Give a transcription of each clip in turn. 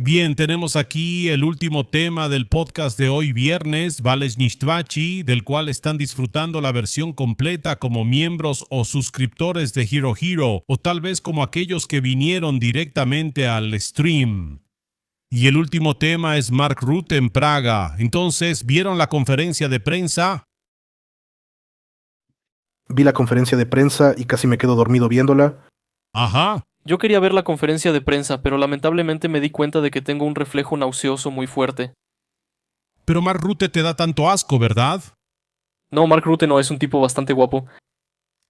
Bien, tenemos aquí el último tema del podcast de hoy viernes, Vales Nishtvachi, del cual están disfrutando la versión completa como miembros o suscriptores de Hero Hero, o tal vez como aquellos que vinieron directamente al stream. Y el último tema es Mark Rutte en Praga. Entonces, ¿vieron la conferencia de prensa? Vi la conferencia de prensa y casi me quedo dormido viéndola. Ajá. Yo quería ver la conferencia de prensa, pero lamentablemente me di cuenta de que tengo un reflejo nauseoso muy fuerte. Pero Mark Rutte te da tanto asco, ¿verdad? No, Mark Rutte no, es un tipo bastante guapo.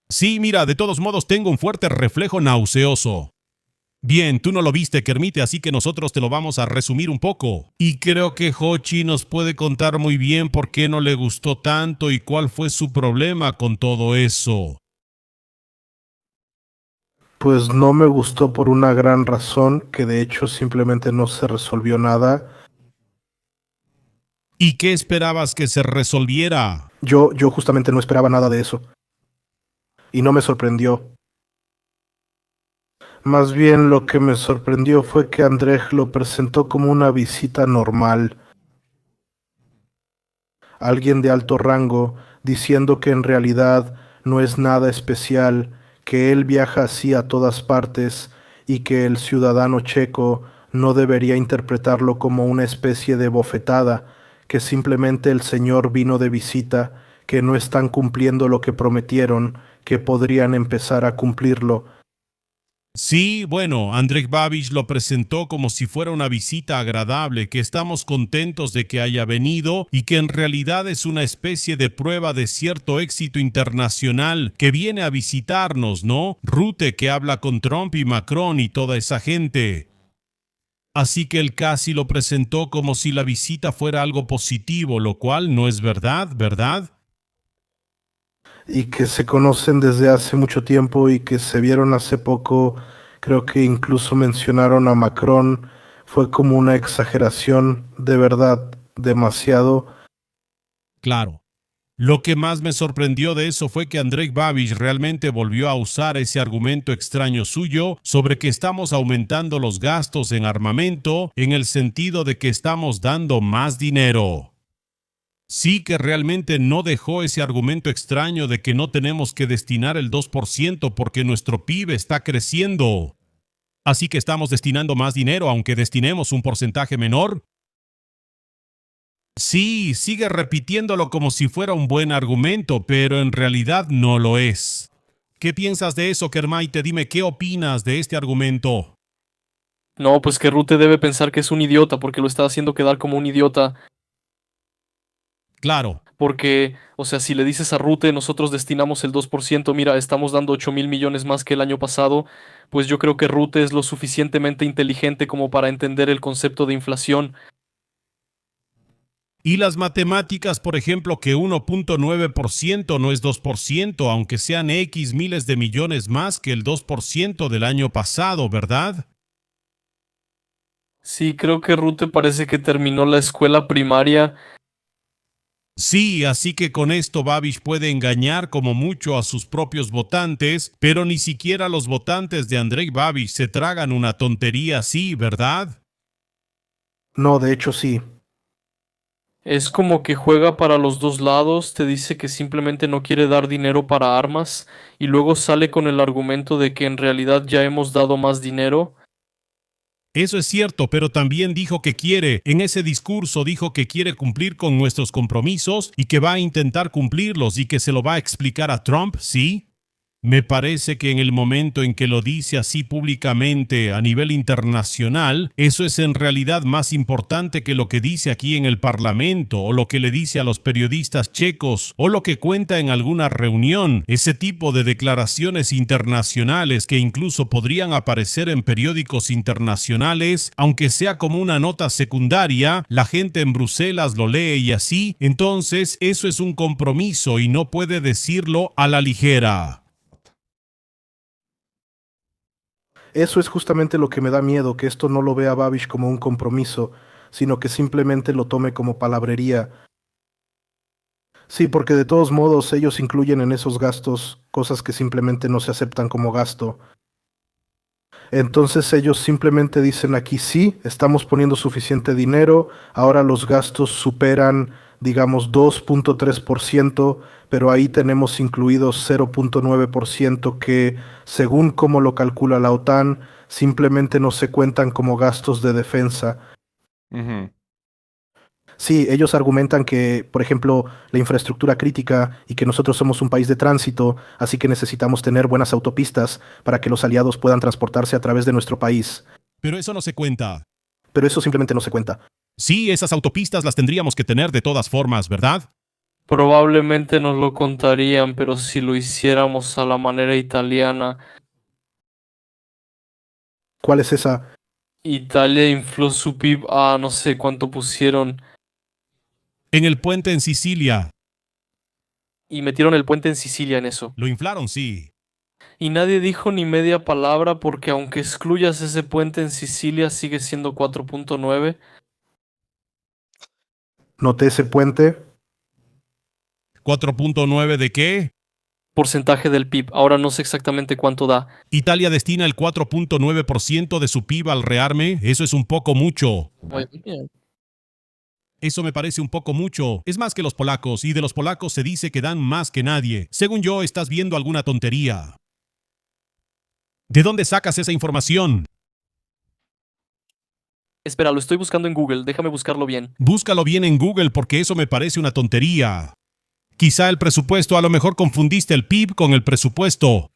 Sí, mira, de todos modos tengo un fuerte reflejo nauseoso. Bien, tú no lo viste, Kermite, así que nosotros te lo vamos a resumir un poco. Y creo que Hochi nos puede contar muy bien por qué no le gustó tanto y cuál fue su problema con todo eso. Pues no me gustó por una gran razón, que de hecho simplemente no se resolvió nada. ¿Y qué esperabas que se resolviera? Yo justamente no esperaba nada de eso. Y no me sorprendió. Más bien lo que me sorprendió fue que Andrej lo presentó como una visita normal. Alguien de alto rango, diciendo que en realidad no es nada especial, que él viaja así a todas partes y que el ciudadano checo no debería interpretarlo como una especie de bofetada, que simplemente el señor vino de visita, que no están cumpliendo lo que prometieron, que podrían empezar a cumplirlo. Sí, bueno, Andrej Babiš lo presentó como si fuera una visita agradable, que estamos contentos de que haya venido y que en realidad es una especie de prueba de cierto éxito internacional que viene a visitarnos, ¿no? Rutte que habla con Trump y Macron y toda esa gente. Así que él casi lo presentó como si la visita fuera algo positivo, lo cual no es verdad, ¿verdad? Y que se conocen desde hace mucho tiempo y que se vieron hace poco, creo que incluso mencionaron a Macron, fue como una exageración, de verdad, demasiado. Claro. Lo que más me sorprendió de eso fue que Andrej Babiš realmente volvió a usar ese argumento extraño suyo sobre que estamos aumentando los gastos en armamento en el sentido de que estamos dando más dinero. Sí que realmente no dejó ese argumento extraño de que no tenemos que destinar el 2% porque nuestro PIB está creciendo. Así que estamos destinando más dinero aunque destinemos un porcentaje menor. Sí, sigue repitiéndolo como si fuera un buen argumento, pero en realidad no lo es. ¿Qué piensas de eso, Kermite? Dime, ¿qué opinas de este argumento? No, pues que Rutte debe pensar que es un idiota porque lo está haciendo quedar como un idiota. Claro, Porque, o sea, si le dices a Rutte, nosotros destinamos el 2%, mira, estamos dando 8.000 millones más que el año pasado, pues yo creo que Rutte es lo suficientemente inteligente como para entender el concepto de inflación. y las matemáticas, por ejemplo, que 1.9% no es 2%, aunque sean X miles de millones más que el 2% del año pasado, ¿verdad? Sí, creo que Rutte parece que terminó la escuela primaria. Sí, así que con esto Babiš puede engañar como mucho a sus propios votantes, pero ni siquiera los votantes de Andrej Babiš se tragan una tontería así, ¿verdad? No, de hecho sí. Es como que juega para los dos lados, te dice que simplemente no quiere dar dinero para armas y luego sale con el argumento de que en realidad ya hemos dado más dinero. Eso es cierto, pero también dijo que quiere, en ese discurso dijo que quiere cumplir con nuestros compromisos y que va a intentar cumplirlos y que se lo va a explicar a Trump, ¿sí? Me parece que en el momento en que lo dice así públicamente a nivel internacional, eso es en realidad más importante que lo que dice aquí en el Parlamento o lo que le dice a los periodistas checos o lo que cuenta en alguna reunión. Ese tipo de declaraciones internacionales que incluso podrían aparecer en periódicos internacionales, aunque sea como una nota secundaria, la gente en Bruselas lo lee y así, entonces eso es un compromiso y no puede decirlo a la ligera. Eso es justamente lo que me da miedo, que esto no lo vea Babiš como un compromiso, sino que simplemente lo tome como palabrería. Sí, porque de todos modos ellos incluyen en esos gastos cosas que simplemente no se aceptan como gasto. Entonces ellos simplemente dicen aquí sí, estamos poniendo suficiente dinero, ahora los gastos superan, digamos, 2.3%, pero ahí tenemos incluidos 0.9% que, según como lo calcula la OTAN, simplemente no se cuentan como gastos de defensa. Ujú. Sí, ellos argumentan que, por ejemplo, la infraestructura crítica y que nosotros somos un país de tránsito, así que necesitamos tener buenas autopistas para que los aliados puedan transportarse a través de nuestro país. Pero eso no se cuenta. Pero eso simplemente no se cuenta. Sí, esas autopistas las tendríamos que tener de todas formas, ¿verdad? Probablemente nos lo contarían, pero si lo hiciéramos a la manera italiana, ¿Cuál es esa? Italia infló su PIB a no sé cuánto pusieron En el puente en Sicilia. y metieron el puente en Sicilia en eso. Lo inflaron, sí. Y nadie dijo ni media palabra porque aunque excluyas ese puente en Sicilia sigue siendo 4.9. Noté ese puente. ¿4.9 de qué? Porcentaje del PIB. Ahora no sé exactamente cuánto da. Italia destina el 4.9% de su PIB al rearme. Eso es un poco mucho. Eso me parece un poco mucho. Es más que los polacos, y de los polacos se dice que dan más que nadie. Según yo, estás viendo alguna tontería. ¿De dónde sacas esa información? Espera, lo estoy buscando en Google. Déjame buscarlo bien. Búscalo bien en Google porque eso me parece una tontería. Quizá el presupuesto, a lo mejor confundiste el PIB con el presupuesto.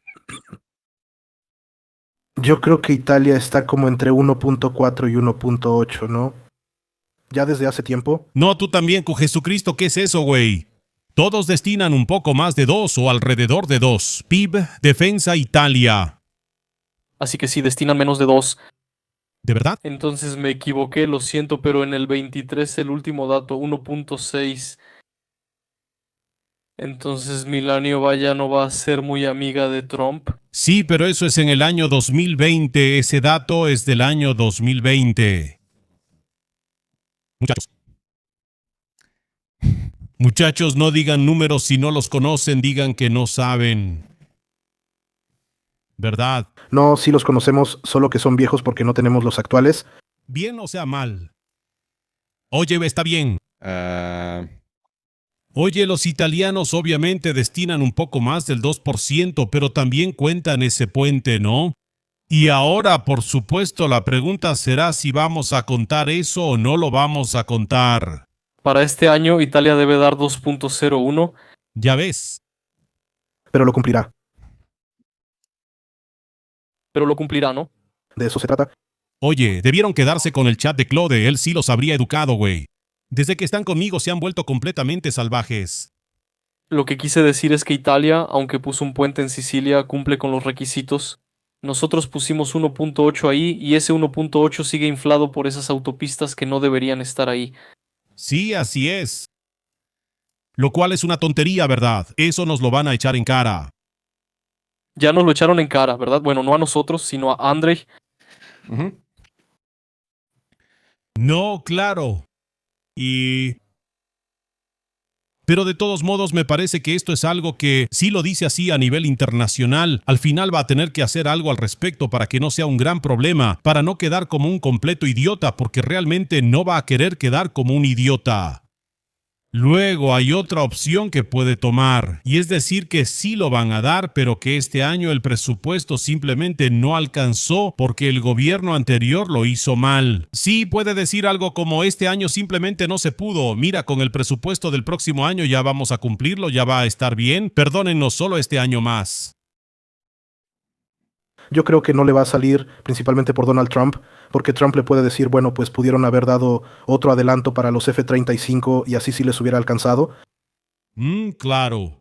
Yo creo que Italia está como entre 1.4 y 1.8, ¿no? Ya desde hace tiempo. No, tú también, con Jesucristo, ¿qué es eso, güey? Todos destinan un poco más de 2 o alrededor de 2. PIB, defensa, Italia. Así que sí, destinan menos de 2. ¿De verdad? Entonces me equivoqué, lo siento, pero en el 23 el último dato, 1.6. Entonces Milanio vaya no va a ser muy amiga de Trump. Sí, pero eso es en el año 2020. Ese dato es del año 2020. Muchachos. Muchachos, no digan números si no los conocen, digan que no saben. ¿Verdad? No, sí los conocemos, solo que son viejos porque no tenemos los actuales. Bien o sea mal. Oye, está bien. Ah, Oye, los italianos obviamente destinan un poco más del 2%, pero también cuentan ese puente, ¿no? Y ahora, por supuesto, la pregunta será si vamos a contar eso o no lo vamos a contar. Para este año Italia debe dar 2.01. Ya ves. Pero lo cumplirá. Pero lo cumplirá, ¿no? De eso se trata. Oye, debieron quedarse con el chat de Claude, él sí los habría educado, güey. Desde que están conmigo se han vuelto completamente salvajes. Lo que quise decir es que Italia, aunque puso un puente en Sicilia, cumple con los requisitos. Nosotros pusimos 1.8 ahí y ese 1.8 sigue inflado por esas autopistas que no deberían estar ahí. Sí, así es. Lo cual es una tontería, ¿verdad? Eso nos lo van a echar en cara. Ya nos lo echaron en cara, ¿verdad? Bueno, no a nosotros, sino a Andrei. ujú. No, claro. Pero de todos modos me parece que esto es algo que, si lo dice así a nivel internacional, al final va a tener que hacer algo al respecto para que no sea un gran problema, para no quedar como un completo idiota, porque realmente no va a querer quedar como un idiota. Luego hay otra opción que puede tomar, y es decir que sí lo van a dar, pero que este año el presupuesto simplemente no alcanzó porque el gobierno anterior lo hizo mal. Sí, puede decir algo como este año simplemente no se pudo, mira, con el presupuesto del próximo año ya vamos a cumplirlo, ya va a estar bien, perdónennos solo este año más. Yo creo que no le va a salir, principalmente por Donald Trump, porque Trump le puede decir, bueno, pues pudieron haber dado otro adelanto para los F-35 y así sí les hubiera alcanzado. Claro.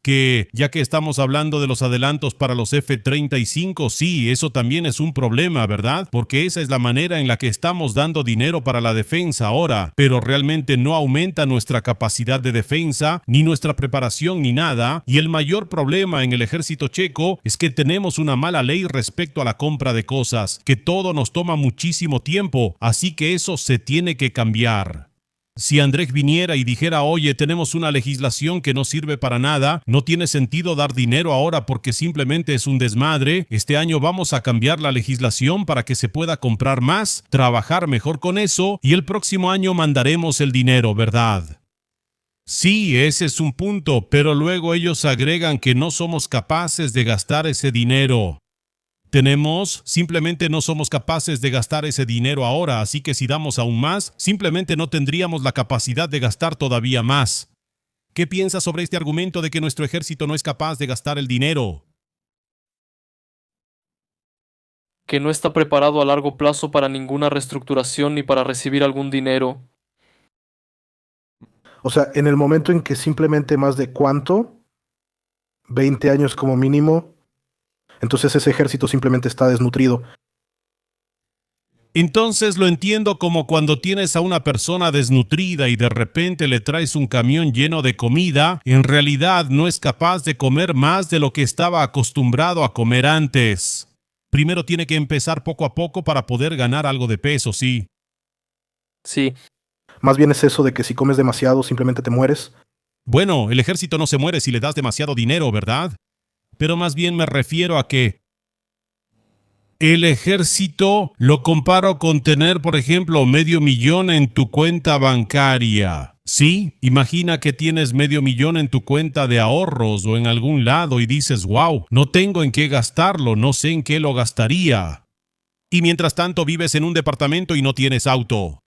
Que ya que estamos hablando de los adelantos para los F-35, sí, eso también es un problema, ¿verdad? Porque esa es la manera en la que estamos dando dinero para la defensa ahora, pero realmente no aumenta nuestra capacidad de defensa, ni nuestra preparación, ni nada, y el mayor problema en el ejército checo es que tenemos una mala ley respecto a la compra de cosas, que todo nos toma muchísimo tiempo, así que eso se tiene que cambiar. Si Andrés viniera y dijera, oye, tenemos una legislación que no sirve para nada, no tiene sentido dar dinero ahora porque simplemente es un desmadre, este año vamos a cambiar la legislación para que se pueda comprar más, trabajar mejor con eso, y el próximo año mandaremos el dinero, ¿verdad? Sí, ese es un punto, pero luego ellos agregan que no somos capaces de gastar ese dinero. Simplemente no somos capaces de gastar ese dinero ahora, así que si damos aún más, simplemente no tendríamos la capacidad de gastar todavía más. ¿Qué piensas sobre este argumento de que nuestro ejército no es capaz de gastar el dinero? Que no está preparado a largo plazo para ninguna reestructuración ni para recibir algún dinero. O sea, en el momento en que simplemente más de ¿cuánto? 20 años como mínimo, entonces ese ejército simplemente está desnutrido. Entonces lo entiendo como cuando tienes a una persona desnutrida y de repente le traes un camión lleno de comida, en realidad no es capaz de comer más de lo que estaba acostumbrado a comer antes. Primero tiene que empezar poco a poco para poder ganar algo de peso, sí. Sí, Más bien es eso de que si comes demasiado simplemente te mueres. Bueno, el ejército no se muere si le das demasiado dinero, ¿verdad? Pero más bien me refiero a que el ejército lo comparo con tener, por ejemplo, $500,000 en tu cuenta bancaria. Sí, imagina que tienes $500,000 en tu cuenta de ahorros o en algún lado y dices, wow, no tengo en qué gastarlo, no sé en qué lo gastaría. Y mientras tanto vives en un departamento y no tienes auto.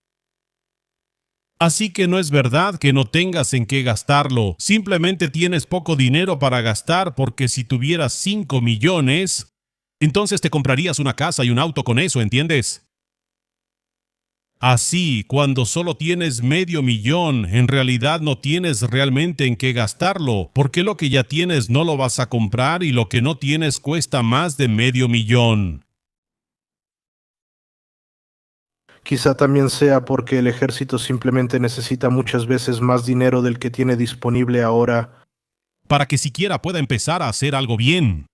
Así que no es verdad que no tengas en qué gastarlo, simplemente tienes poco dinero para gastar porque si tuvieras 5 millones, entonces te comprarías una casa y un auto con eso, ¿entiendes? Así, cuando solo tienes $500,000, en realidad no tienes realmente en qué gastarlo, porque lo que ya tienes no lo vas a comprar y lo que no tienes cuesta más de $500,000. Quizá también sea porque el ejército simplemente necesita muchas veces más dinero del que tiene disponible ahora Para que siquiera pueda empezar a hacer algo bien.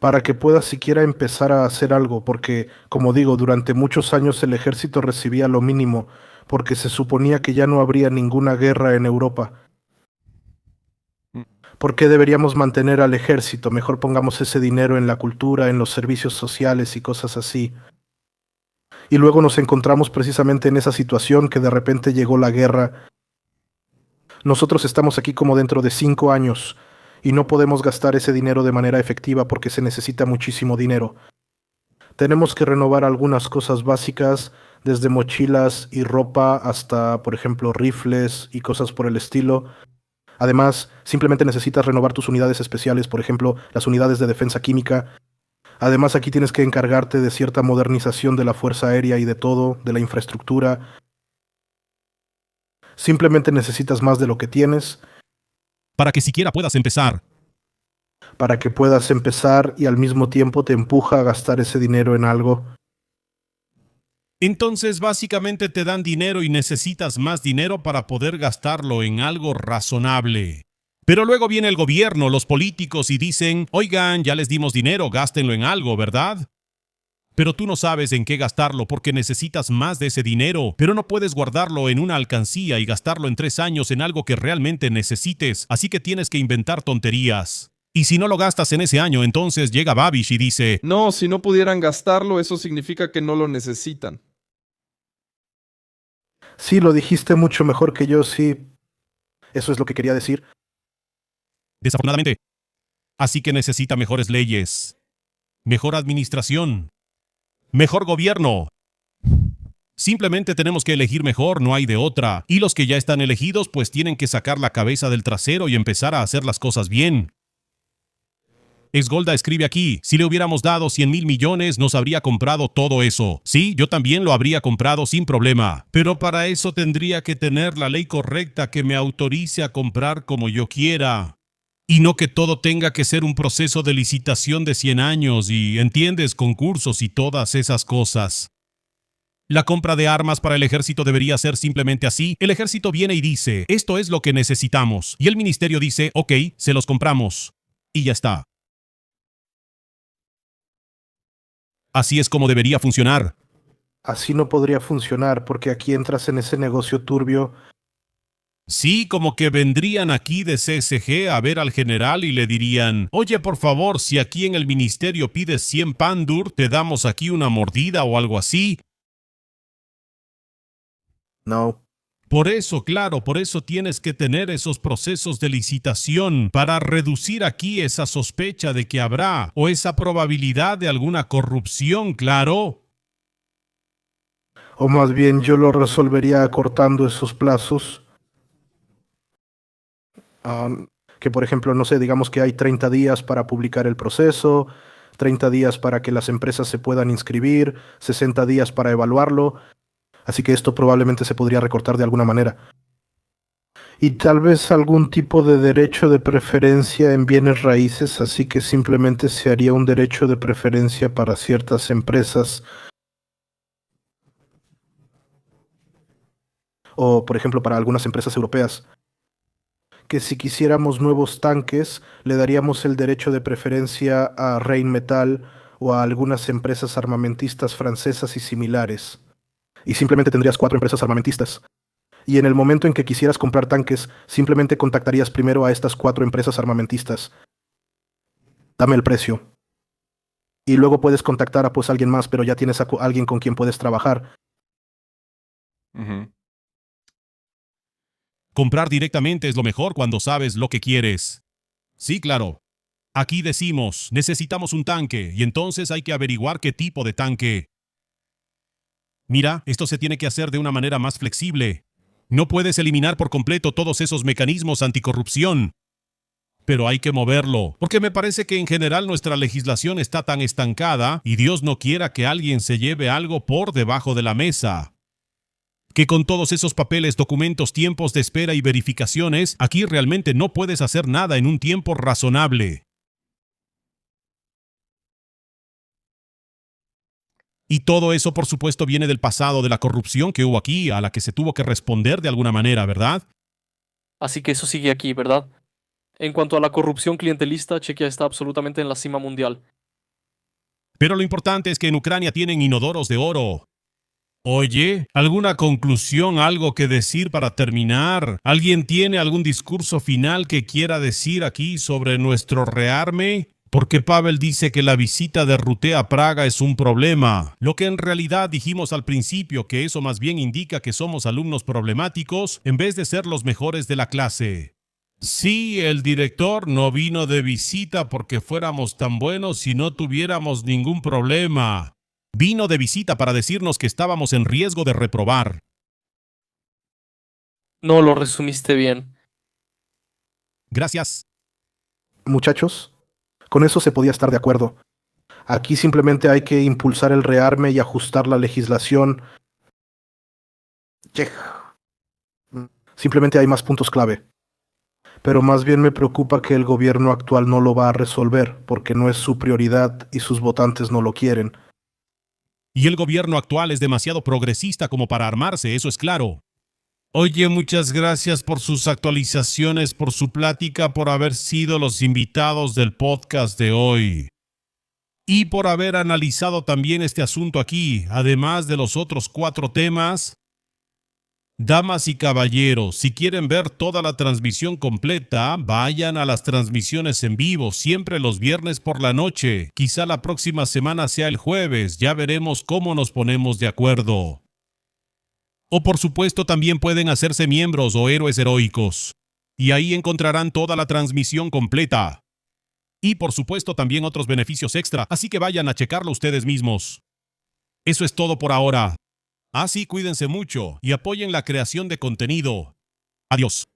para que pueda siquiera empezar a hacer algo, porque, como digo, durante muchos años el ejército recibía lo mínimo, porque se suponía que ya no habría ninguna guerra en Europa. ¿Por qué deberíamos mantener al ejército? Mejor pongamos ese dinero en la cultura, en los servicios sociales y cosas así. Y luego nos encontramos precisamente en esa situación que de repente llegó la guerra. Nosotros estamos aquí como dentro de 5 años y no podemos gastar ese dinero de manera efectiva porque se necesita muchísimo dinero. Tenemos que renovar algunas cosas básicas, desde mochilas y ropa hasta, por ejemplo, rifles y cosas por el estilo. Además, simplemente necesitas renovar tus unidades especiales, por ejemplo, las unidades de defensa química. Además, aquí tienes que encargarte de cierta modernización de la Fuerza Aérea y de todo, de la infraestructura. Simplemente necesitas más de lo que tienes Para que siquiera puedas empezar. para que puedas empezar y al mismo tiempo te empuja a gastar ese dinero en algo. Entonces básicamente te dan dinero y necesitas más dinero para poder gastarlo en algo razonable. Pero luego viene el gobierno, los políticos y dicen, oigan, ya les dimos dinero, gástenlo en algo, ¿verdad? Pero tú no sabes en qué gastarlo porque necesitas más de ese dinero, pero no puedes guardarlo en una alcancía y gastarlo en 3 años en algo que realmente necesites, así que tienes que inventar tonterías. Y si no lo gastas en ese año, entonces llega Babish y dice, No, si no pudieran gastarlo, eso significa que no lo necesitan. Sí, lo dijiste mucho mejor que yo, sí. Eso es lo que quería decir. desafortunadamente. Así que necesita mejores leyes, mejor administración, mejor gobierno. Simplemente tenemos que elegir mejor, no hay de otra. Y los que ya están elegidos, pues tienen que sacar la cabeza del trasero y empezar a hacer las cosas bien. Esgolda escribe aquí, si le hubiéramos dado 100,000 millones, nos habría comprado todo eso. Sí, yo también lo habría comprado sin problema. Pero para eso tendría que tener la ley correcta que me autorice a comprar como yo quiera. Y no que todo tenga que ser un proceso de licitación de 100 años y, ¿entiendes?, concursos y todas esas cosas. La compra de armas para el ejército debería ser simplemente así. El ejército viene y dice, esto es lo que necesitamos. Y el ministerio dice, ok, se los compramos. Y ya está. Así es como debería funcionar. Así no podría funcionar porque aquí entras en ese negocio turbio Sí, como que vendrían aquí de CSG a ver al general y le dirían, oye, por favor, si aquí en el ministerio pides 100 pandur, te damos aquí una mordida o algo así. No. Por eso, claro, por eso tienes que tener esos procesos de licitación para reducir aquí esa sospecha de que habrá o esa probabilidad de alguna corrupción, claro. O más bien yo lo resolvería acortando esos plazos. Que por ejemplo, no sé, digamos que hay 30 días para publicar el proceso, 30 días para que las empresas se puedan inscribir, 60 días para evaluarlo. Así que esto probablemente se podría recortar de alguna manera. Y tal vez algún tipo de derecho de preferencia en bienes raíces, así que simplemente se haría un derecho de preferencia para ciertas empresas. O, por ejemplo, para algunas empresas europeas. Que si quisiéramos nuevos tanques, le daríamos el derecho de preferencia a Rheinmetall o a algunas empresas armamentistas francesas y similares. Y simplemente tendrías 4 empresas armamentistas. Y en el momento en que quisieras comprar tanques, simplemente contactarías primero a estas 4 empresas armamentistas. Dame el precio. Y luego puedes contactar a pues alguien más, pero ya tienes a alguien con quien puedes trabajar. Ujú. Comprar directamente es lo mejor cuando sabes lo que quieres. Sí, claro. Aquí decimos, necesitamos un tanque, y entonces hay que averiguar qué tipo de tanque. Mira, esto se tiene que hacer de una manera más flexible. No puedes eliminar por completo todos esos mecanismos anticorrupción. Pero hay que moverlo, porque me parece que en general nuestra legislación está tan estancada y Dios no quiera que alguien se lleve algo por debajo de la mesa. Que con todos esos papeles, documentos, tiempos de espera y verificaciones, aquí realmente no puedes hacer nada en un tiempo razonable. Y todo eso, por supuesto, viene del pasado de la corrupción que hubo aquí, a la que se tuvo que responder de alguna manera, ¿verdad? Así que eso sigue aquí, ¿verdad? En cuanto a la corrupción clientelista, Chequia está absolutamente en la cima mundial. Pero lo importante es que en Ucrania tienen inodoros de oro. Oye, ¿alguna conclusión, algo que decir para terminar? ¿Alguien tiene algún discurso final que quiera decir aquí sobre nuestro rearme? Porque Pavel dice que la visita de Rutte a Praga es un problema. Lo que en realidad dijimos al principio, que eso más bien indica que somos alumnos problemáticos en vez de ser los mejores de la clase. Sí, el director no vino de visita porque fuéramos tan buenos y no tuviéramos ningún problema. Vino de visita para decirnos que estábamos en riesgo de reprobar. No lo resumiste bien. Gracias. Muchachos, con eso se podía estar de acuerdo. Aquí simplemente hay que impulsar el rearme y ajustar la legislación. Simplemente hay más puntos clave. Pero más bien me preocupa que el gobierno actual no lo va a resolver, porque no es su prioridad y sus votantes no lo quieren. Y el gobierno actual es demasiado progresista como para armarse, eso es claro. Oye, muchas gracias por sus actualizaciones, por su plática, por haber sido los invitados del podcast de hoy. Y por haber analizado también este asunto aquí, además de los otros 4 temas. Damas y caballeros, si quieren ver toda la transmisión completa, vayan a las transmisiones en vivo, siempre los viernes por la noche. Quizá la próxima semana sea el jueves, ya veremos cómo nos ponemos de acuerdo. O por supuesto también pueden hacerse miembros o héroes heroicos. Y ahí encontrarán toda la transmisión completa. Y por supuesto también otros beneficios extra, así que vayan a checarlo ustedes mismos. Eso es todo por ahora. Sí, cuídense mucho y apoyen la creación de contenido. Adiós.